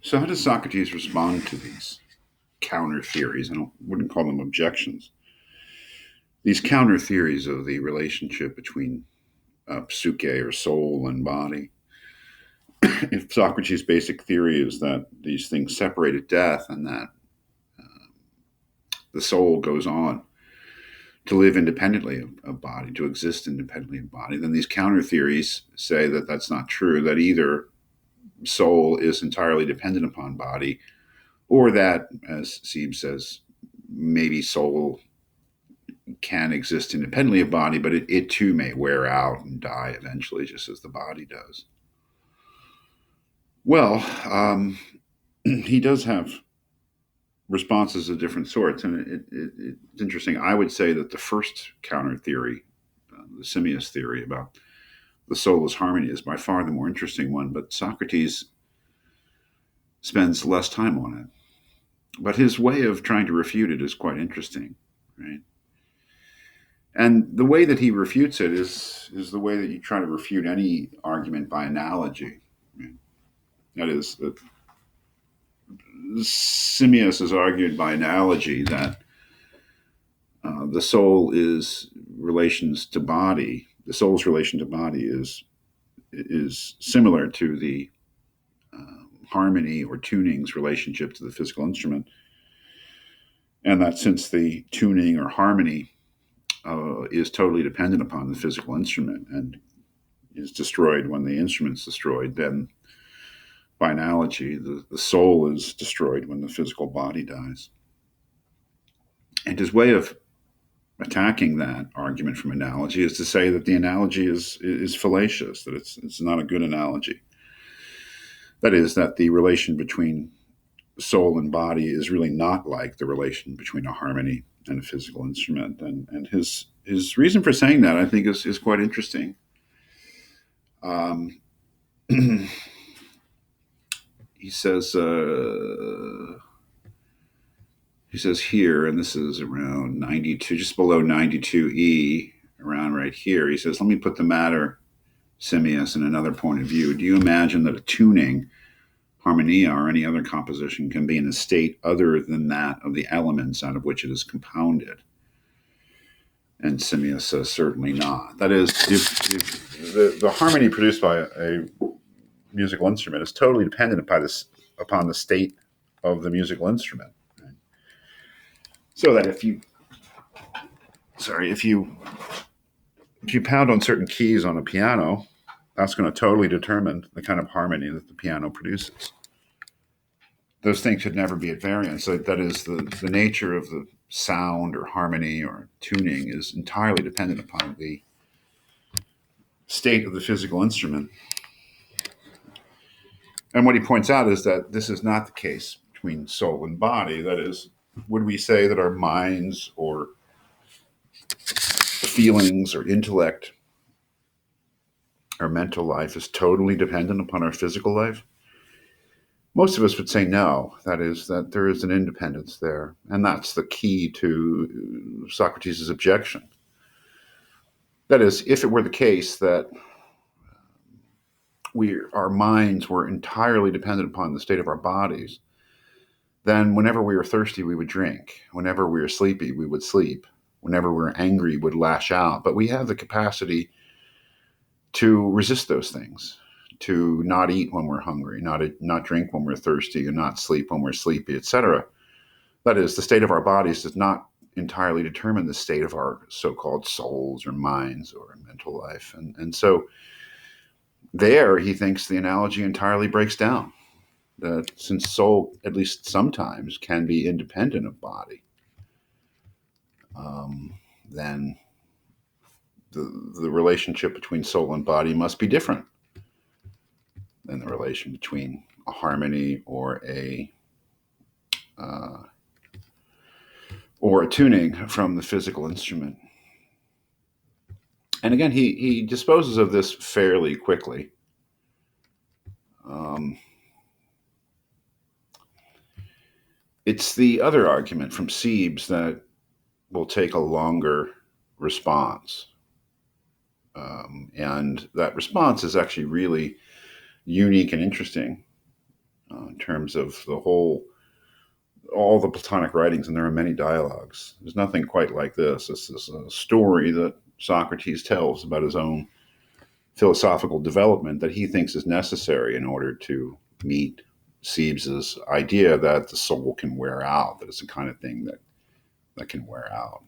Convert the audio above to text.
So, how does Socrates respond to these counter theories? Wouldn't call them objections. These counter theories of the relationship between psyche or soul and body. If Socrates' basic theory is that these things separate at death and that the soul goes on to live independently of body, to exist independently of body, then these counter theories say that that's not true, that either soul is entirely dependent upon body, or that, as Sieb says, maybe soul can exist independently of body, but it too may wear out and die eventually, just as the body does. Well, he does have responses of different sorts, and it's interesting. I would say that the first counter theory, the simius theory about the soul as harmony, is by far the more interesting one, but Socrates spends less time on it. But his way of trying to refute it is quite interesting, right? And the way that he refutes it is the way that you try to refute any argument by analogy. Right? That is, that Simmias has argued by analogy that the soul is relations to body. The soul's relation to body is similar to the harmony or tuning's relationship to the physical instrument, and that since the tuning or harmony is totally dependent upon the physical instrument and is destroyed when the instrument's destroyed, then by analogy, the soul is destroyed when the physical body dies. And his way of attacking that argument from analogy is to say that the analogy is fallacious, that it's not a good analogy. That is, that the relation between soul and body is really not like the relation between a harmony and a physical instrument. And his reason for saying that, I think, is quite interesting. Um, he says here, and this is around 92, just below 92e, around right here. He says, "Let me put the matter, Simmias, in another point of view. Do you imagine that a tuning, harmonia, or any other composition can be in a state other than that of the elements out of which it is compounded?" And Simmias says, "Certainly not." That is, if the harmony produced by a musical instrument is totally dependent upon the state of the musical instrument. Right? So that if you pound on certain keys on a piano, that's going to totally determine the kind of harmony that the piano produces. Those things should never be at variance. So that is, the nature of the sound or harmony or tuning is entirely dependent upon the state of the physical instrument. And what he points out is that this is not the case between soul and body. That is, would we say that our minds or feelings or intellect, our mental life, is totally dependent upon our physical life? Most of us would say no. That is, that there is an independence there. And that's the key to Socrates' objection. That is, if it were the case that our minds were entirely dependent upon the state of our bodies, then whenever we were thirsty, we would drink. Whenever we were sleepy, we would sleep. Whenever we were angry, we would lash out. But we have the capacity to resist those things, to not eat when we're hungry, not drink when we're thirsty, and not sleep when we're sleepy, etc. That is, the state of our bodies does not entirely determine the state of our so-called souls or minds or mental life. And so there, he thinks the analogy entirely breaks down. That since soul, at least sometimes, can be independent of body, then the relationship between soul and body must be different than the relation between a harmony or a tuning from the physical instrument. And again, he disposes of this fairly quickly. It's the other argument from Siebes that will take a longer response. And that response is actually really unique and interesting. in terms of all the Platonic writings, and there are many dialogues. There's nothing quite like this. This is a story that Socrates tells about his own philosophical development that he thinks is necessary in order to meet Siebes's idea that the soul can wear out, that it's the kind of thing that can wear out.